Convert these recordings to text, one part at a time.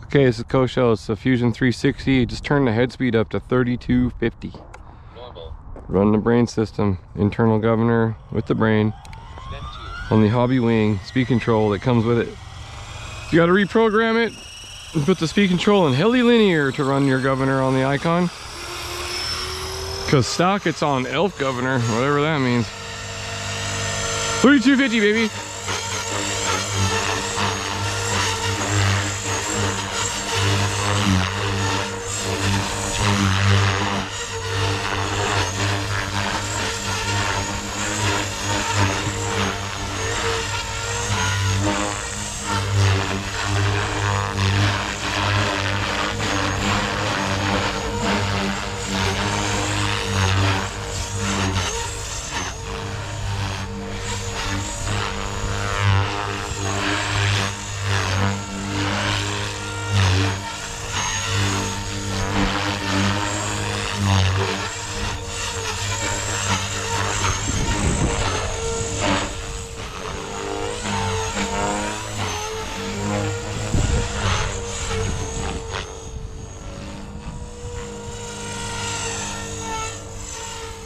Okay, this is Kosho. It's the Fusion 360. Just turned the head speed up to 3250. Normal. Run the brain system. Internal governor with the brain. On the Hobby Wing speed control that comes with it. You got to reprogram it and put the speed control in heli linear to run your governor on the Icon. Because stock it's on elf governor, whatever that means. 3250, baby.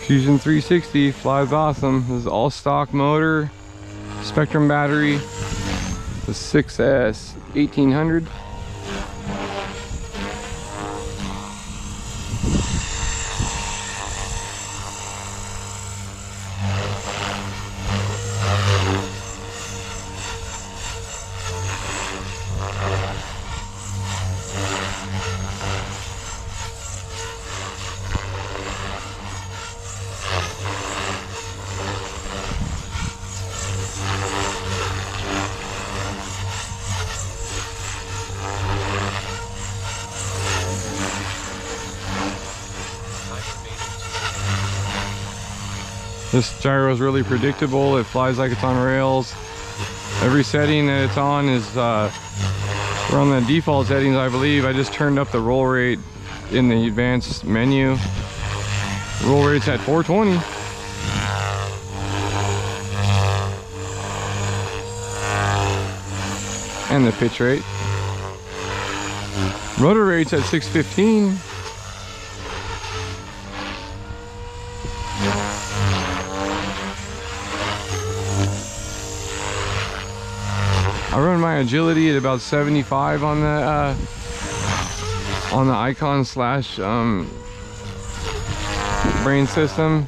Fusion 360 flies awesome. This is all stock motor, Spektrum battery, the 6S 1800. This gyro is really predictable. It flies like it's on rails. Every setting that it's on is, we're on the default settings, I believe. I just turned up the roll rate in the advanced menu. Roll rate's at 420. And the pitch rate. Rotor rate's at 615. I run my agility at about 75 on the Icon slash brain system,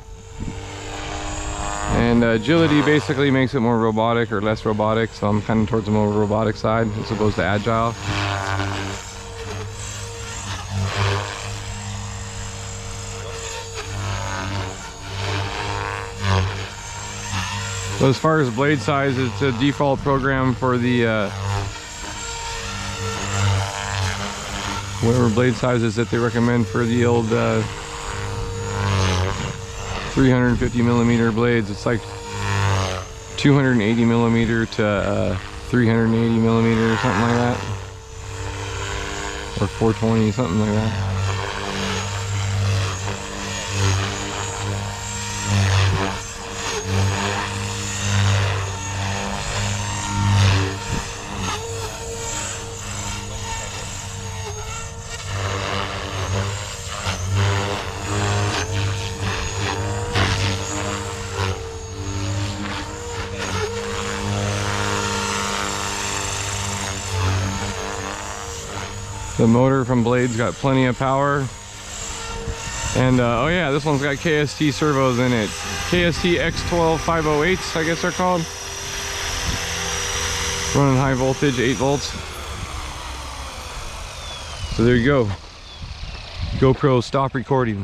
and agility basically makes it more robotic or less robotic, so I'm kind of towards the more robotic side as opposed to agile. So as far as blade size, it's a default program for the whatever blade sizes that they recommend for the old 350 millimeter blades. It's like 280 millimeter to 380 millimeter or something like that, or 420, something like that. The motor from Blade's got plenty of power. And oh yeah, this one's got KST servos in it. KST X12 508s, I guess they're called. Running high voltage, 8 volts. So there you go. GoPro, stop recording.